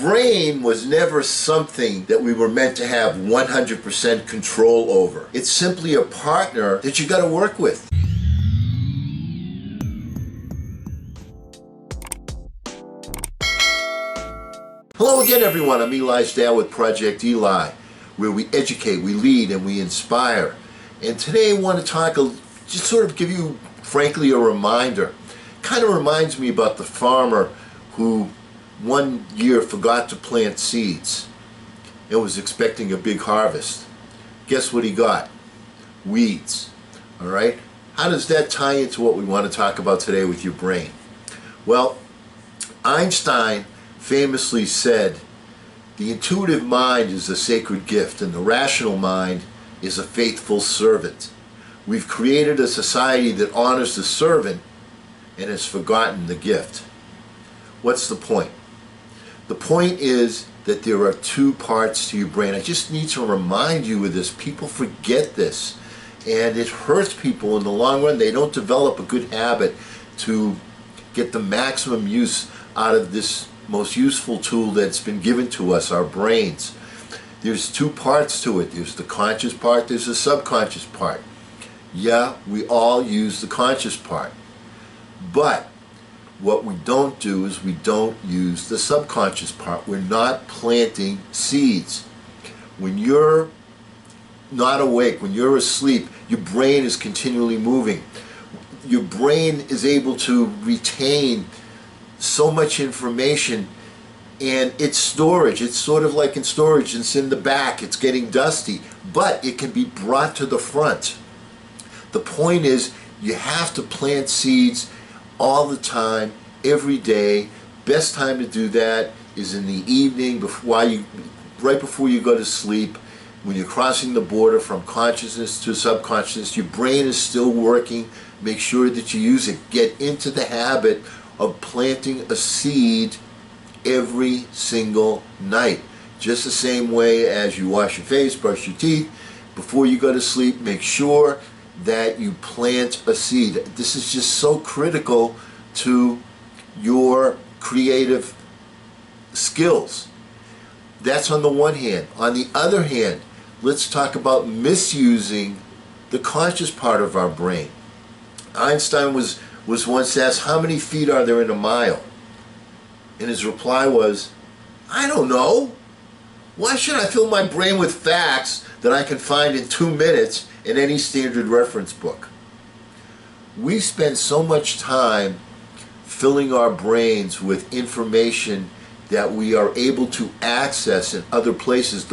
brain was never something that we were meant to have 100% control over. It's simply a partner that you got to work with. Hello again, everyone. I'm Eli Stahl with Project Eli, where we educate, we lead, and we inspire. And today I want to talk, just sort of give you, frankly, a reminder. Kind of reminds me about the farmer who one year forgot to plant seeds and was expecting a big harvest. Guess what he got? Weeds. All right? How does that tie into what we want to talk about today with your brain? Well, Einstein famously said, the intuitive mind is a sacred gift and the rational mind is a faithful servant. We've created a society that honors the servant and has forgotten the gift. What's the point? The point is that there are two parts to your brain. I just need to remind you of this. People forget this, and it hurts people in the long run. They don't develop a good habit to get the maximum use out of this most useful tool that's been given to us, our brains. There's two parts to it. There's the conscious part, there's the subconscious part. Yeah, we all use the conscious part. But what we don't do is we don't use the subconscious part. We're not planting seeds. When you're not awake, when you're asleep, your brain is continually moving. Your brain is able to retain so much information, and it's storage. It's sort of like in storage. It's in the back. It's getting dusty, but it can be brought to the front. The point is, you have to plant seeds all the time, every day. Best time to do that is in the evening, right before you go to sleep. When you're crossing the border from consciousness to subconsciousness, your brain is still working. Make sure that you use it. Get into the habit of planting a seed every single night. Just the same way as you wash your face, brush your teeth, before you go to sleep, make sure that you plant a seed. This is just so critical to your creative skills. That's on the one hand. On the other hand, let's talk about misusing the conscious part of our brain. Einstein was once asked, how many feet are there in a mile? And his reply was, I don't know. Why should I fill my brain with facts that I can find in 2 minutes in any standard reference book? We spend so much time filling our brains with information that we are able to access in other places.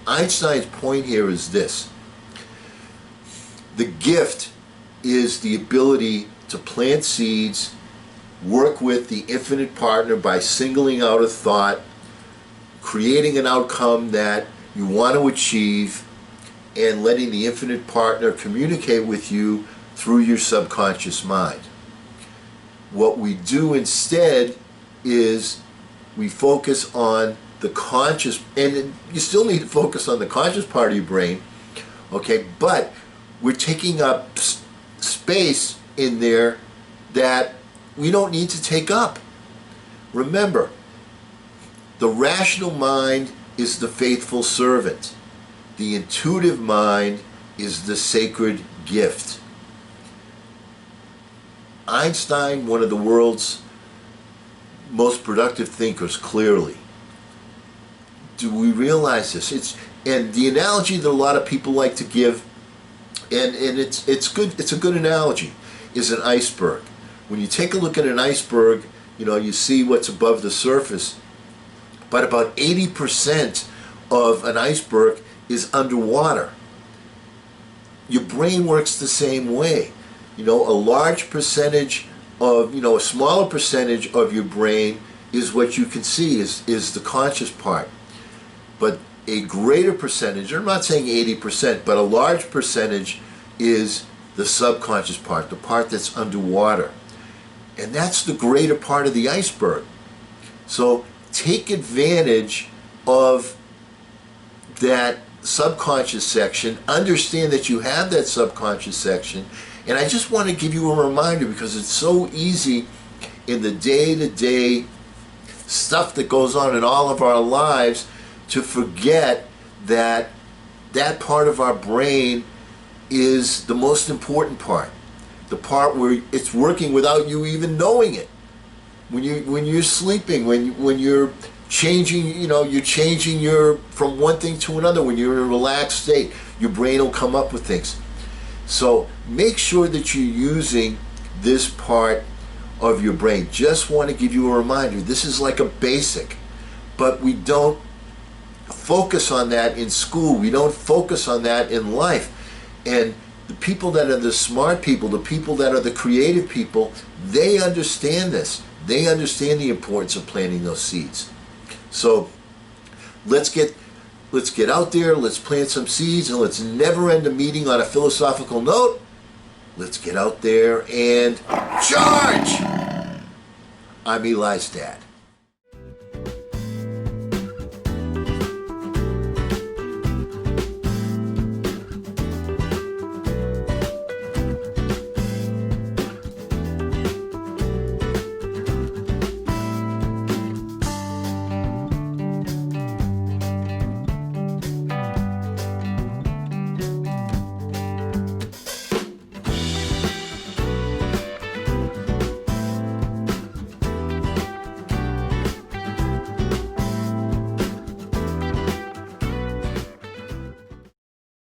Einstein's point here is this. The gift is the ability to plant seeds, work with the infinite partner by singling out a thought, creating an outcome that you want to achieve, and letting the infinite partner communicate with you through your subconscious mind. What we do instead is we focus on the conscious, and you still need to focus on the conscious part of your brain, okay, but we're taking up space in there that we don't need to take up. Remember, the rational mind is the faithful servant. The intuitive mind is the sacred gift. Einstein, one of the world's most productive thinkers, clearly. Do we realize this? And the analogy that a lot of people like to give, and it's good. It's a good analogy. Is an iceberg. When you take a look at an iceberg, you see what's above the surface, but about 80% of an iceberg is underwater. Your brain works the same way. A large percentage of, a smaller percentage of your brain is what you can see, is the conscious part. But a greater percentage, I'm not saying 80%, but a large percentage is the subconscious part, the part that's underwater. And that's the greater part of the iceberg. So take advantage of that subconscious section, understand that you have that subconscious section, and I just want to give you a reminder because it's so easy in the day-to-day stuff that goes on in all of our lives to forget that that part of our brain is the most important part. The part where it's working without you even knowing it. When you're sleeping, when you're changing, you're changing from one thing to another. When you're in a relaxed state, your brain will come up with things. So make sure that you're using this part of your brain. Just want to give you a reminder. This is like a basic, but we don't focus on that in school. We don't focus on that in life. And the people that are the smart people, the people that are the creative people, they understand this. They understand the importance of planting those seeds. So let's get out there, let's plant some seeds, and let's never end a meeting on a philosophical note. Let's get out there and charge! I'm Eli's dad.